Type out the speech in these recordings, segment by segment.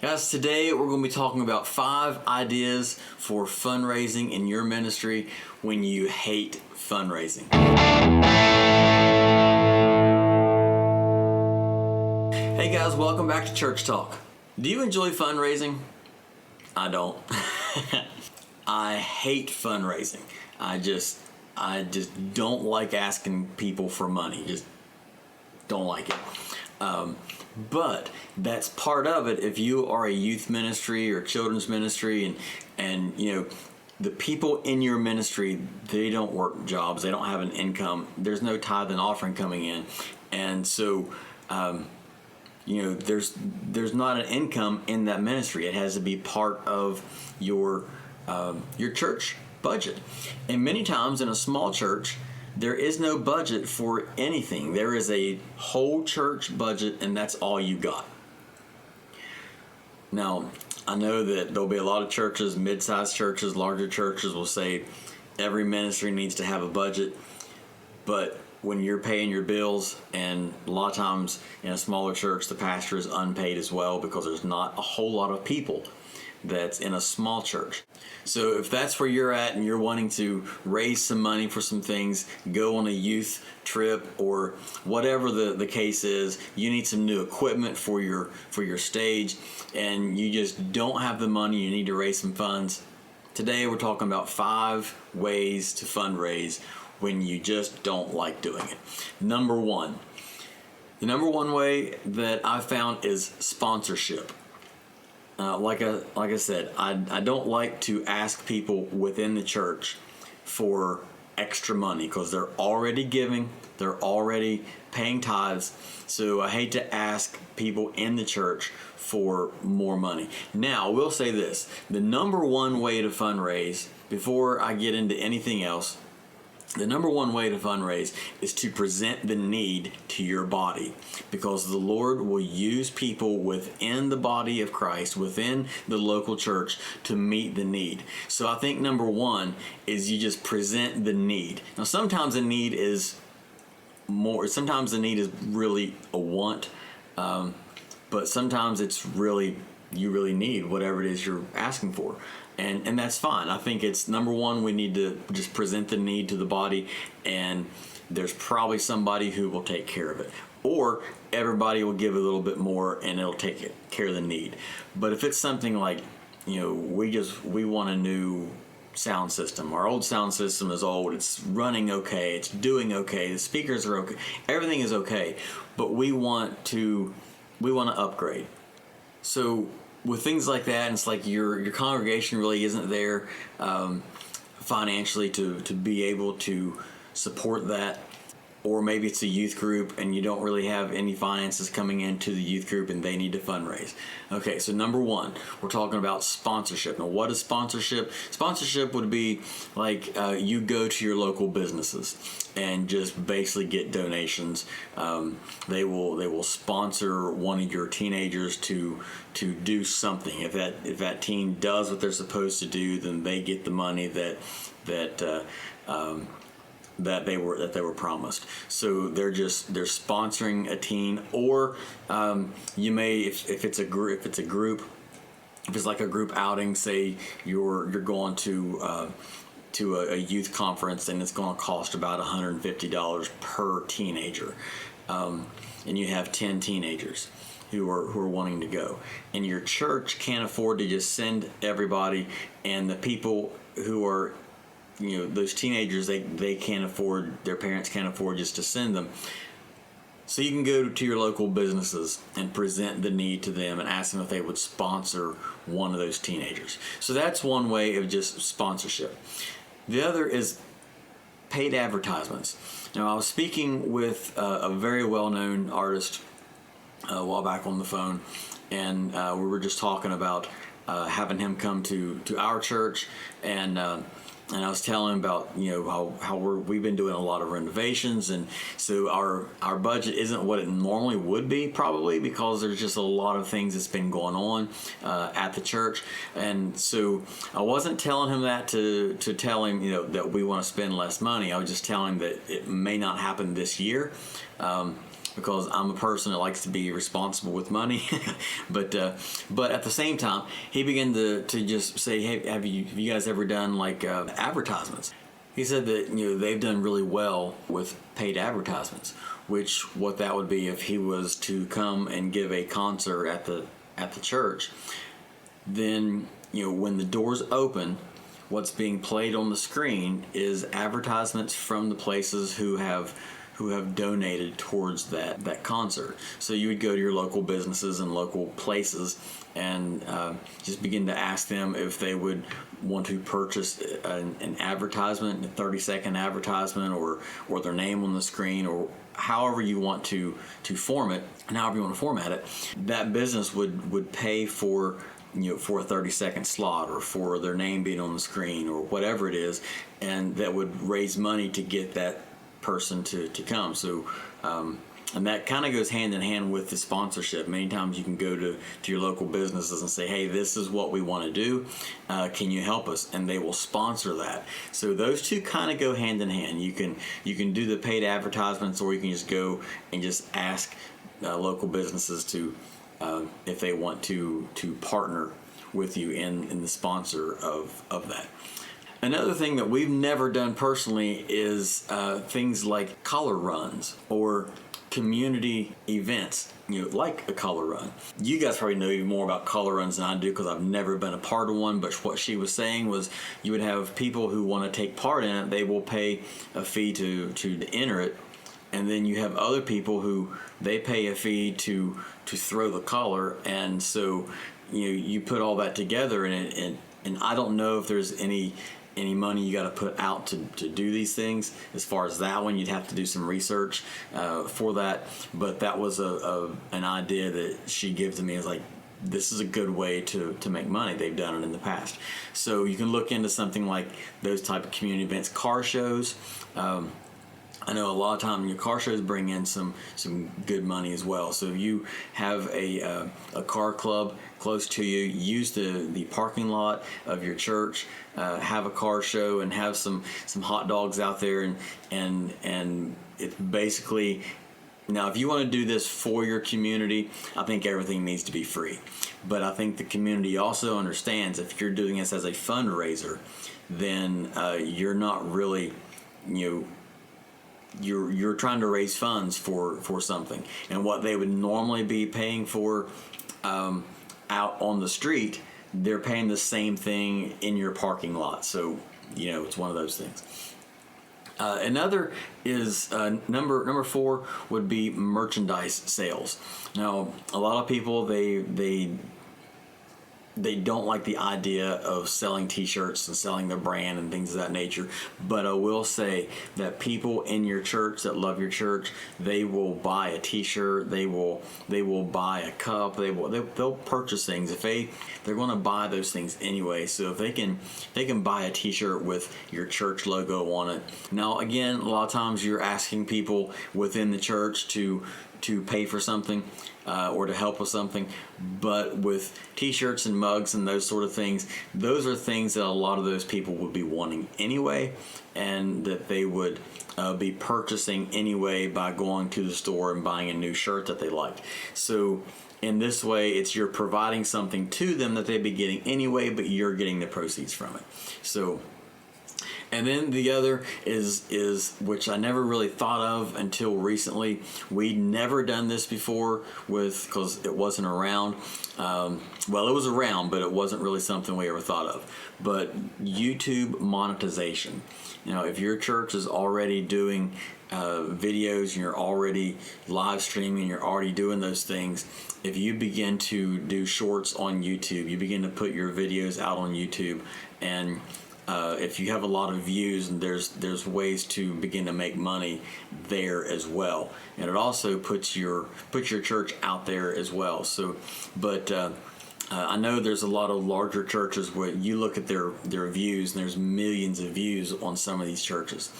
Guys, today we're going to be talking about 5 ideas for fundraising in your ministry when you hate fundraising. Hey guys, welcome back to Church Talk. Do you enjoy fundraising? I don't. I hate fundraising. I just don't like asking people for money. Just don't like it. But that's part of it. If you are a youth ministry or children's ministry and you know the people in your ministry, they don't work jobs, they don't have an income, there's no tithe and offering coming in, and so there's not an income in that ministry. It has to be part of your church budget. And many times in a small church, there is no budget for anything. There is a whole church budget, and that's all you got. Now, I know that there'll be a lot of churches, mid-sized churches, larger churches will say every ministry needs to have a budget, but when you're paying your bills, and a lot of times in a smaller church, the pastor is unpaid as well because there's not a whole lot of people that's in a small church. So if that's where you're at and you're wanting to raise some money for some things, go on a youth trip or whatever the case is, you need some new equipment for your stage and you just don't have the money, you need to raise some funds. Today we're talking about 5 ways to fundraise when you just don't like doing it. The number one way that I found is sponsorship. Like I said, I don't like to ask people within the church for extra money because they're already giving, they're already paying tithes. So I hate to ask people in the church for more money. Now, I will say this, the number one way to fundraise, before I get into anything else, the number one way to fundraise is to present the need to your body, because the Lord will use people within the body of Christ, within the local church, to meet the need. So I think number one is you just present the need. Now sometimes the need is really a want, but sometimes it's really, you really need whatever it is you're asking for. And that's fine. I think it's number one, we need to just present the need to the body, and there's probably somebody who will take care of it. Or everybody will give a little bit more and it'll take care of the need. But if it's something like, we want a new sound system. Our old sound system is old, it's running okay, it's doing okay, the speakers are okay, everything is okay, but we want to upgrade. So with things like that, it's like your congregation really isn't there financially to be able to support that. Or maybe it's a youth group and you don't really have any finances coming into the youth group and they need to fundraise. Okay, so number one, we're talking about sponsorship. Now, what is sponsorship? Sponsorship would be like you go to your local businesses and just basically get donations. They will sponsor one of your teenagers to do something. If that teen does what they're supposed to do, then they get the money that they were promised. So they're sponsoring a teen, or you may, if it's a group, if it's like a group outing, say you're going to a youth conference and it's going to cost about $150 per teenager, and you have 10 teenagers who are wanting to go, and your church can't afford to just send everybody, and the people who are those teenagers, they can't afford, their parents can't afford just to send them. So you can go to your local businesses and present the need to them and ask them if they would sponsor one of those teenagers. So that's one way of just sponsorship. The other is paid advertisements. Now, I was speaking with a very well-known artist a while back on the phone, and we were just talking about having him come to our church, and I was telling him about how we've been doing a lot of renovations, and so our budget isn't what it normally would be, probably because there's just a lot of things that's been going on at the church. And so I wasn't telling him that to tell him that we want to spend less money. I was just telling him that it may not happen this year, because I'm a person that likes to be responsible with money. but at the same time, he began to just say, hey, have you guys ever done like advertisements? He said that they've done really well with paid advertisements, which what that would be if he was to come and give a concert at the church. Then when the doors open, what's being played on the screen is advertisements from the places who have donated towards that concert. So you would go to your local businesses and local places and just begin to ask them if they would want to purchase an advertisement, a 30-second advertisement, or their name on the screen, or however you want to form it, and however you want to format it. That business would pay for for a 30-second slot, or for their name being on the screen, or whatever it is, and that would raise money to get that person to come. So and that kind of goes hand in hand with the sponsorship. Many times you can go to your local businesses and say, hey, this is what we want to do, can you help us? And they will sponsor that. So those two kind of go hand in hand. You can do the paid advertisements, or you can just go and just ask local businesses to if they want to partner with you in the sponsor of that. Another thing that we've never done personally is things like color runs or community events, like a color run. You guys probably know even more about color runs than I do, because I've never been a part of one. But what she was saying was, you would have people who want to take part in it. They will pay a fee to enter it, and then you have other people who they pay a fee to throw the color. And so you put all that together, and I don't know if there's any money you got to put out to do these things. As far as that one, you'd have to do some research for that. But that was an idea that she gave to me. Is like, this is a good way to make money. They've done it in the past. So you can look into something like those type of community events. Car shows. I know a lot of times your car shows bring in some good money as well. So if you have a car club close to you, use the parking lot of your church, have a car show, and have some hot dogs out there, and it's basically, now if you want to do this for your community, I think everything needs to be free. But I think the community also understands, if you're doing this as a fundraiser, then you're not really, you're trying to raise funds for something, and what they would normally be paying for out on the street, they're paying the same thing in your parking lot. So it's one of those things. Another is number 4 would be merchandise sales. Now, a lot of people they don't like the idea of selling t-shirts and selling their brand and things of that nature. But I will say that people in your church that love your church, they will buy a t-shirt, they will buy a cup, they'll purchase things if they're going to buy those things anyway. So if they can buy a t-shirt with your church logo on it. Now again, a lot of times you're asking people within the church to pay for something or to help with something, but with t-shirts and mugs and those sort of things, those are things that a lot of those people would be wanting anyway, and that they would be purchasing anyway by going to the store and buying a new shirt that they like. So in this way, you're providing something to them that they'd be getting anyway, but you're getting the proceeds from it. So. And then the other is which I never really thought of until recently. We'd never done this before because it wasn't around. Well, it was around, but it wasn't really something we ever thought of. But YouTube monetization. If your church is already doing videos and you're already live streaming, you're already doing those things, if you begin to do shorts on YouTube, you begin to put your videos out on YouTube, and if you have a lot of views, and there's ways to begin to make money there as well, and it also puts your church out there as well. So, but I know there's a lot of larger churches where you look at their views, and there's millions of views on some of these churches.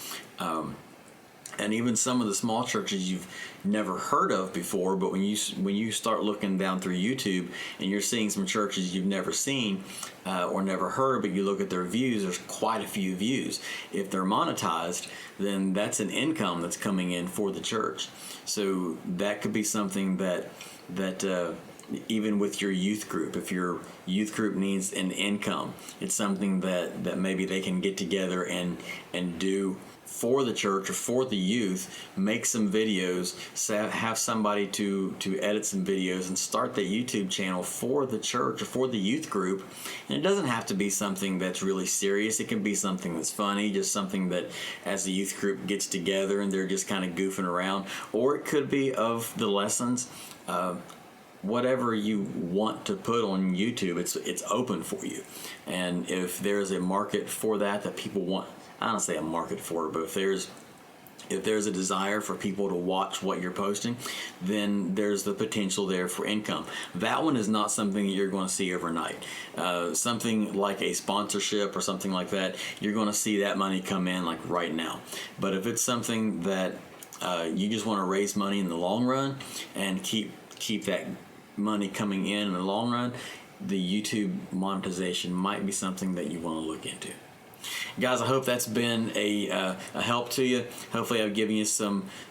and even some of the small churches you've never heard of before. But when you start looking down through YouTube and you're seeing some churches you've never seen or never heard of, but you look at their views, there's quite a few views. If they're monetized, then that's an income that's coming in for the church. So that could be something that even with your youth group, if your youth group needs an income, it's something that maybe they can get together and do for the church or for the youth. Make some videos, have somebody to edit some videos and start that YouTube channel for the church or for the youth group. And it doesn't have to be something that's really serious. It can be something that's funny, just something that as the youth group gets together and they're just kind of goofing around. Or it could be of the lessons. Whatever you want to put on YouTube, it's open for you. And if there's a market for that people want, I don't say a market for it, but if there's a desire for people to watch what you're posting, then there's the potential there for income. That one is not something that you're going to see overnight. Something like a sponsorship or something like that, you're going to see that money come in like right now. But if it's something that you just want to raise money in the long run and keep that money coming in the long run, the YouTube monetization might be something that you want to look into. Guys, I hope that's been a help to you. Hopefully I've given you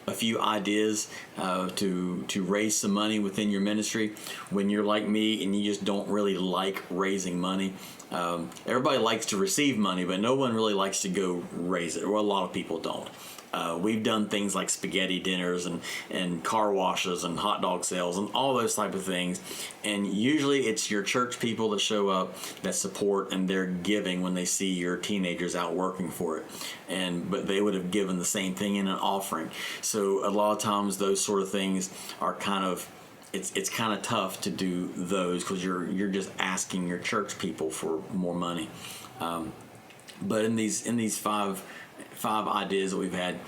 a few ideas to raise some money within your ministry. When you're like me and you just don't really like raising money, everybody likes to receive money, but no one really likes to go raise it, or a lot of people don't. We've done things like spaghetti dinners and car washes and hot dog sales and all those type of things. And usually it's your church people that show up, that support, and they're giving when they see your teenagers out working for it. But they would have given the same thing in an offering. So a lot of times those sort of things are kind of, it's kind of tough to do those because you're just asking your church people for more money. But in these five ideas that we've had,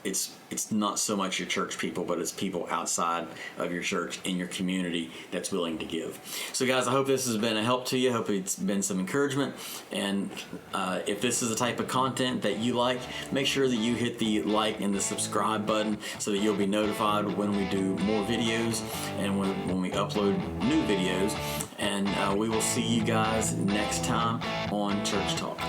it's not so much your church people, but it's people outside of your church in your community that's willing to give. So guys, I hope this has been a help to you. I hope it's been some encouragement. And if this is the type of content that you like, make sure that you hit the like and the subscribe button so that you'll be notified when we do more videos and when we upload new videos. And we will see you guys next time on Church Talk.